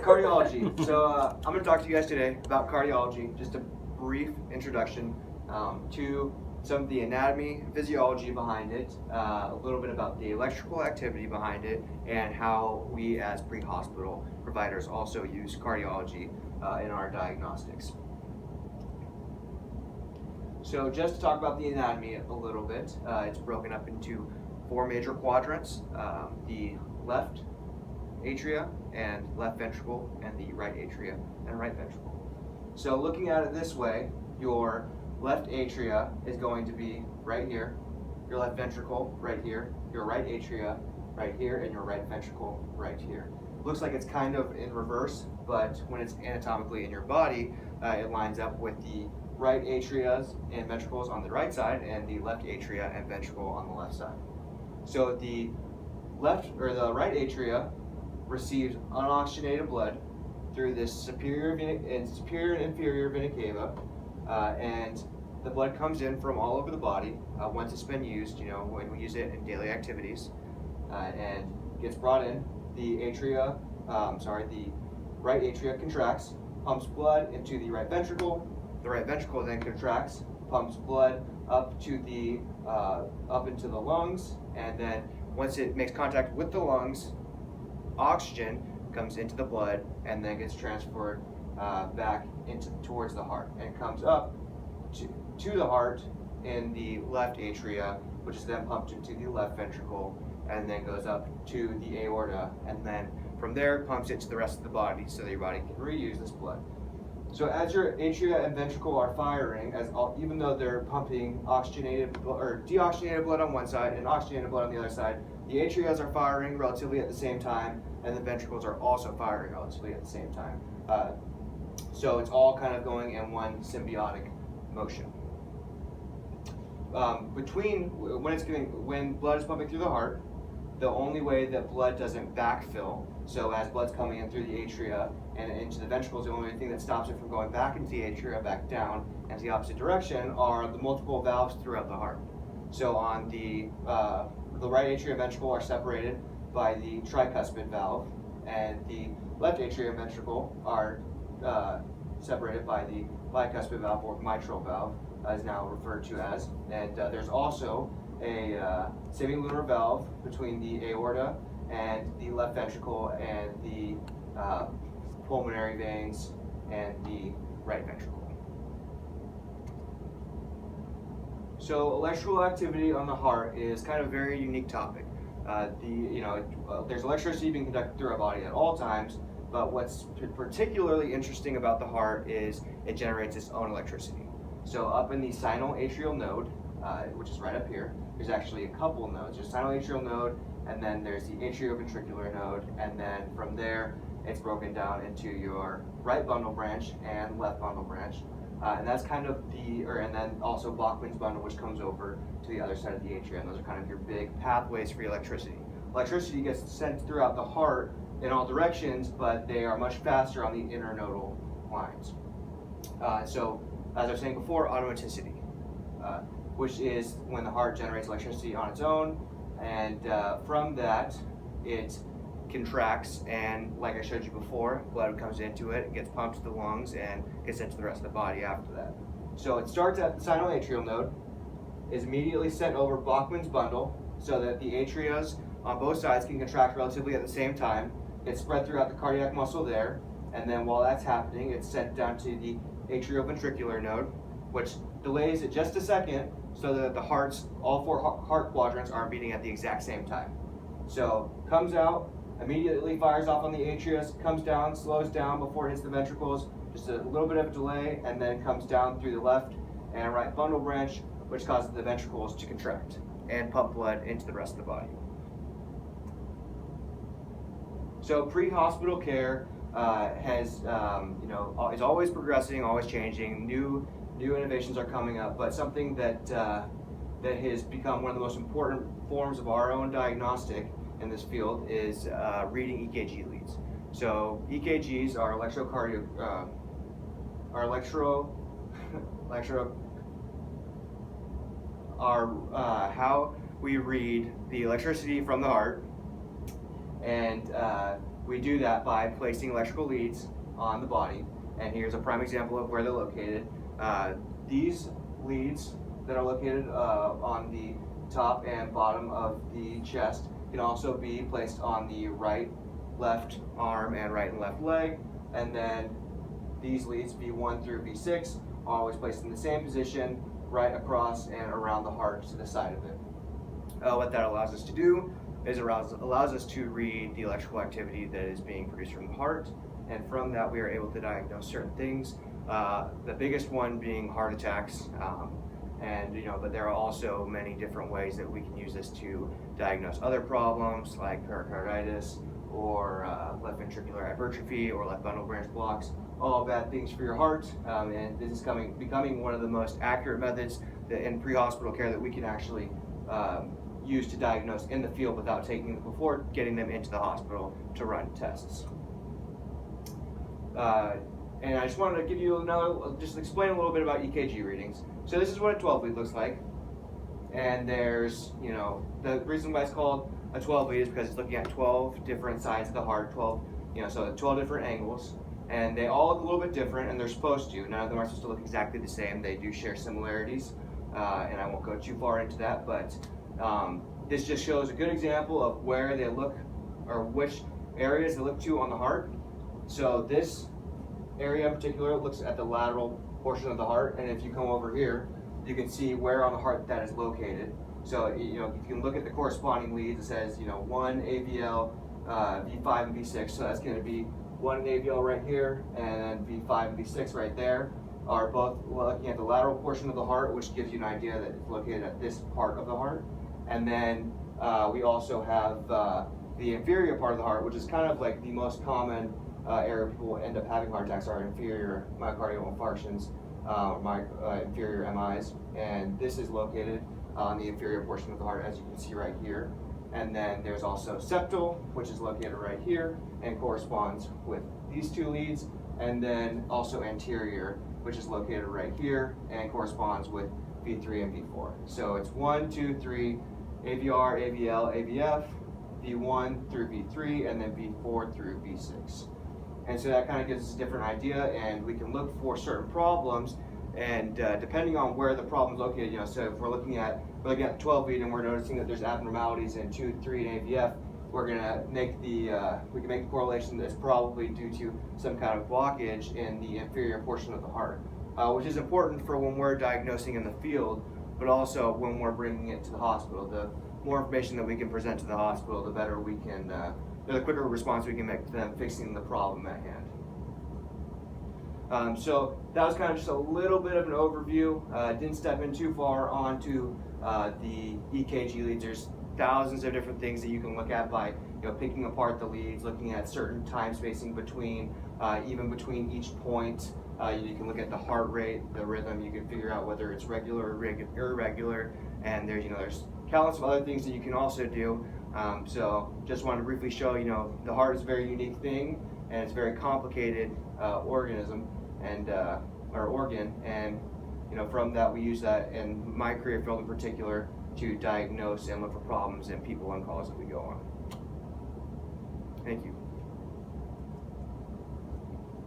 Cardiology. So I'm going to talk to you guys today about cardiology, just a brief introduction to some of the anatomy, physiology behind it, a little bit about the electrical activity behind it, and how we as pre-hospital providers also use cardiology in our diagnostics. So just to talk about the anatomy a little bit, it's broken up into 4 major quadrants, the left atria and left ventricle, and the right atria and right ventricle. So looking at it this way, your left atria is going to be right here, your left ventricle right here, your right atria right here, and your right ventricle right here. Looks like it's kind of in reverse, but when it's anatomically in your body, it lines up with the right atrias and ventricles on the right side and the left atria and ventricle on the left side. So the right atria receives unoxygenated blood through this superior and inferior vena cava, and the blood comes in from all over the body once it's been used, when we use it in daily activities, and gets brought in. The right atria contracts, pumps blood into the right ventricle. The right ventricle then contracts, pumps blood up into the lungs, and then once it makes contact with the lungs, oxygen comes into the blood and then gets transferred back towards the heart and comes up to the heart in the left atria, which is then pumped into the left ventricle and then goes up to the aorta, and then from there pumps it to the rest of the body so that your body can reuse this blood. So as your atria and ventricle are firing, even though they're pumping deoxygenated blood on one side and oxygenated blood on the other side, the atrias are firing relatively at the same time, and the ventricles are also firing relatively at the same time. So it's all kind of going in one symbiotic motion. When blood is pumping through the heart, the only way that blood doesn't backfill, so as blood's coming in through the atria and into the ventricles, the only thing that stops it from going back into the atria, back down, and the opposite direction are the multiple valves throughout the heart. So on the right atria and ventricle are separated by the tricuspid valve, and the left atria and ventricle are separated by the bicuspid valve, or mitral valve, as now referred to as. And there's also a semilunar valve between the aorta and the left ventricle and the pulmonary veins and the right ventricle. So electrical activity on the heart is kind of a very unique topic. There's electricity being conducted through our body at all times, but what's particularly interesting about the heart is it generates its own electricity. So up in the sinoatrial node, which is right up here, there's actually a couple nodes. There's sinoatrial node, and then there's the atrioventricular node, and then from there it's broken down into your right bundle branch and left bundle branch. And that's kind of and then also Bachman's bundle, which comes over to the other side of the atria, and those are kind of your big pathways for electricity. Electricity gets sent throughout the heart in all directions, but they are much faster on the internodal lines. So, as I was saying before, automaticity, which is when the heart generates electricity on its own, and from that, it contracts, and like I showed you before, blood comes into it, gets pumped to the lungs, and gets into the rest of the body after that. So it starts at the sinoatrial node, is immediately sent over Bachman's bundle, so that the atrias on both sides can contract relatively at the same time. It's spread throughout the cardiac muscle there, and then while that's happening, it's sent down to the atrioventricular node, which delays it just a second so that all 4 heart quadrants aren't beating at the exact same time. So comes out, immediately fires off on the atrias, comes down, slows down before it hits the ventricles, just a little bit of a delay, and then comes down through the left and right bundle branch, which causes the ventricles to contract and pump blood into the rest of the body. So pre-hospital care is always progressing, always changing. New innovations are coming up, but something that has become one of the most important forms of our own diagnostic in this field is reading EKG leads. So EKGs are how we read the electricity from the heart, and we do that by placing electrical leads on the body. And here's a prime example of where they're located. These leads that are located on the top and bottom of the chest can also be placed on the right, left arm and right and left leg. And then these leads, V1 through V6, are always placed in the same position, right across and around the heart to the side of it. What that allows us to do is allows us to read the electrical activity that is being produced from the heart, and from that we are able to diagnose certain things. The biggest one being heart attacks, but there are also many different ways that we can use this to diagnose other problems like pericarditis or left ventricular hypertrophy or left bundle branch blocks. All bad things for your heart, and this is becoming one of the most accurate methods in pre-hospital care that we can actually use to diagnose in the field without taking them before getting them into the hospital to run tests. And I just wanted to give you just explain a little bit about EKG readings. So this is what a 12 lead looks like. And there's, the reason why it's called a 12 lead is because it's looking at 12 different sides of the heart, so 12 different angles. And they all look a little bit different, and they're supposed to. None of them are supposed to look exactly the same. They do share similarities, and I won't go too far into that, but this just shows a good example of where they look, or which areas they look to on the heart. So this area in particular looks at the lateral portion of the heart, and if you come over here, you can see where on the heart that is located. So you can look at the corresponding leads. It says 1 AVL, V5 and V6. So that's going to be 1 AVL right here, and then V5 and V6 right there are both looking at the lateral portion of the heart, which gives you an idea that it's located at this part of the heart. And then we also have the inferior part of the heart, which is kind of like the most common area people will end up having heart attacks, are inferior myocardial infarctions, inferior MIs, and this is located on the inferior portion of the heart, as you can see right here. And then there's also septal, which is located right here and corresponds with these two leads, and then also anterior, which is located right here and corresponds with V3 and V4. So it's 1, 2, 3, AVR, AVL, AVF, V1 through V3, and then V4 through V6. And so that kind of gives us a different idea, and we can look for certain problems, and depending on where the problem is located, so if we're looking at the 12 lead and we're noticing that there's abnormalities in 2, 3, and AVF, we're gonna make we can make the correlation that it's probably due to some kind of blockage in the inferior portion of the heart, which is important for when we're diagnosing in the field, but also when we're bringing it to the hospital. The more information that we can present to the hospital, the better we can, the quicker response we can make to them fixing the problem at hand. So that was kind of just a little bit of an overview. Didn't step in too far onto the EKG leads. There's thousands of different things that you can look at by picking apart the leads, looking at certain time spacing between, even between each point. You can look at the heart rate, the rhythm. You can figure out whether it's regular or irregular, and there's countless of other things that you can also do. So just wanted to briefly show, the heart is a very unique thing, and it's a very complicated organism and organ, and from that we use that in my career field in particular to diagnose and look for problems in people on calls that we go on. Thank you.